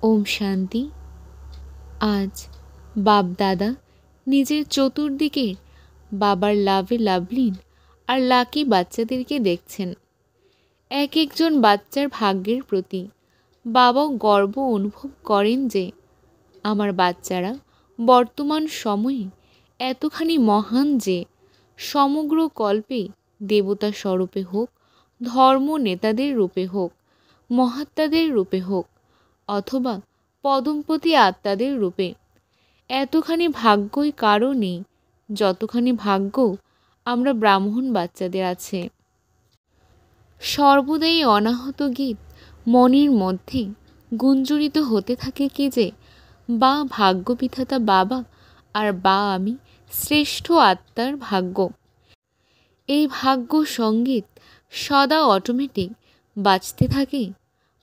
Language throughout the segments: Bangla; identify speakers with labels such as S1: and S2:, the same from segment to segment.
S1: ওম শান্তি। আজ বাপ দাদা নিজের চতুর্দিকে বাবার লাভে লাভলীন আর লাকি বাচ্চাদেরকে দেখছেন। এক একজন বাচ্চার ভাগ্যের প্রতি বাবাও গর্ব অনুভব করেন যে আমার বাচ্চারা বর্তমান সময়ে এতখানি মহান যে সমগ্র কল্পে দেবতা স্বরূপে হোক, ধর্ম নেতাদের রূপে হোক, মহাত্মাদের রূপে হোক অথবা পদমপতি আত্মাদের রূপে এতখানি ভাগ্যই কারও নেই যতখানি ভাগ্য আমরা ব্রাহ্মণ বাচ্চাদের আছে। সর্বদাই অনাহত গীত মনের মধ্যে গুঞ্জরিত হতে থাকে কি যে বা ভাগ্যবিধাতা বাবা আর বা আমি শ্রেষ্ঠ আত্মার ভাগ্য। এই ভাগ্য সঙ্গীত সদা অটোমেটিক বাজতে থাকে।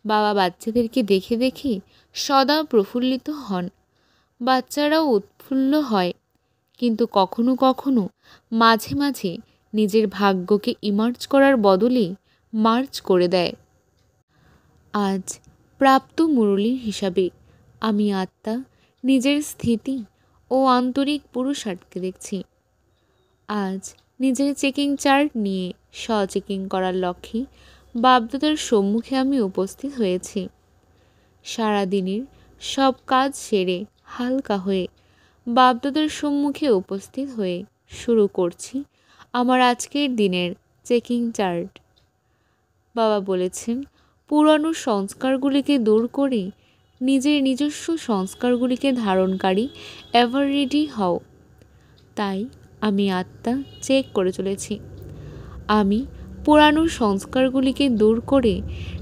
S1: বাবা বাচ্চাদেরকে দেখে দেখে সদা প্রফুল্লিত হন, বাচ্চারাও উৎফুল্ল হয়, কিন্তু কখনো কখনো মাঝে মাঝে নিজের ভাগ্যকে ইমার্জ করার বদলে মার্চ করে দেয়। আজ প্রাপ্ত মুরলীর হিসাবে আমি আত্মা নিজের স্থিতি ও আন্তরিক পুরুষার্থকে দেখছি। আজ নিজের চেকিং চার্ট নিয়ে চেকিং করার লক্ষ্যে বাপদাদার সম্মুখে আমি উপস্থিত হয়েছি। সারাদিনের সব কাজ সেরে হালকা হয়ে বাপদাদার সম্মুখে উপস্থিত হয়ে শুরু করছি আমার আজকের দিনের চেকিং চার্ট। বাবা বলেছেন, পুরানো সংস্কারগুলিকে দূর করে নিজের নিজস্ব সংস্কারগুলিকে ধারণকারী এভার রেডি হও। তাই আমি আত্মা চেক করে চলেছি। আমি পুরানো সংস্কারগুলিকে দূর করে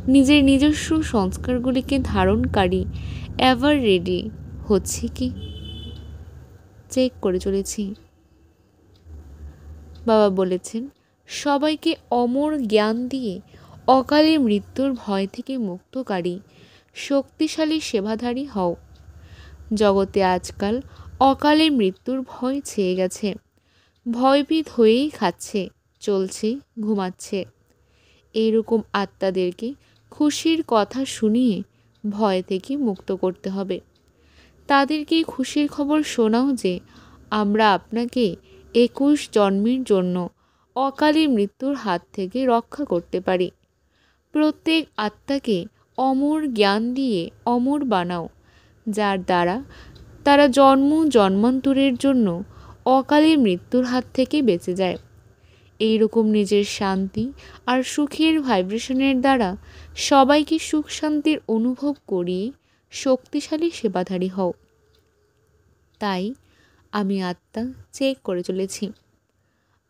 S1: নিজের নিজস্ব সংস্কারগুলিকে ধারণকারী এভার রেডি হচ্ছে কি চেক করে চলেছি। বাবা বলেছেন, সবাইকে অমর জ্ঞান দিয়ে অকালে মৃত্যুর ভয় থেকে মুক্তকারী শক্তিশালী সেবাধারী হও। জগতে আজকাল অকালে মৃত্যুর ভয় ছেয়ে গেছে। ভয়ভীত হয়েই খাচ্ছে, চলছে, ঘুমাচ্ছে। এইরকম আত্মাদেরকে খুশির কথা শুনিয়ে ভয় থেকে মুক্ত করতে হবে। তাদেরকে খুশির খবর শোনাও যে আমরা আপনাকে 21 জন্মের জন্য অকালে মৃত্যুর হাত থেকে রক্ষা করতে পারি। প্রত্যেক আত্মাকে অমর জ্ঞান দিয়ে অমর বানাও, যার দ্বারা তারা জন্ম জন্মান্তরের জন্য অকালে মৃত্যুর হাত থেকে বেঁচে যায়। এইরকম নিজের শান্তি আর সুখের ভাইব্রেশনের দ্বারা সবাইকে সুখ শান্তির অনুভব করিয়ে শক্তিশালী সেবাধারী হও। তাই আমি আত্মা চেক করে চলেছি।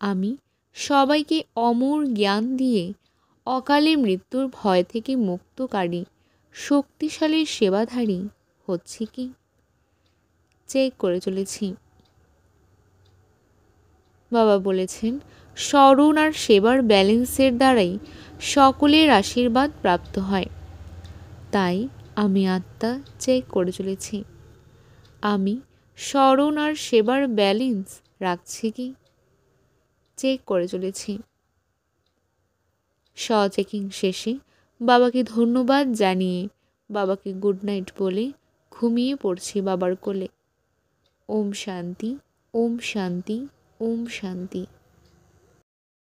S1: আমি সবাইকে অমর জ্ঞান দিয়ে অকালে মৃত্যুর ভয় থেকে মুক্তকারী শক্তিশালী সেবাধারী হচ্ছে কি চেক করে চলেছি। বাবা বলেছেন, স্মরণ আর সেবার ব্যালেন্সের দ্বারাই সকলের আশীর্বাদ প্রাপ্ত হয়। তাই আমি আত্মা চেক করে চলেছি। আমি স্মরণ আর সেবার ব্যালেন্স রাখছি কি চেক করে চলেছি। চেকিং শেষে বাবাকে ধন্যবাদ জানিয়ে বাবাকে গুড নাইট বলে ঘুমিয়ে পড়ছি বাবার কোলে। ওম শান্তি, ওম শান্তি, ওম শান্তি।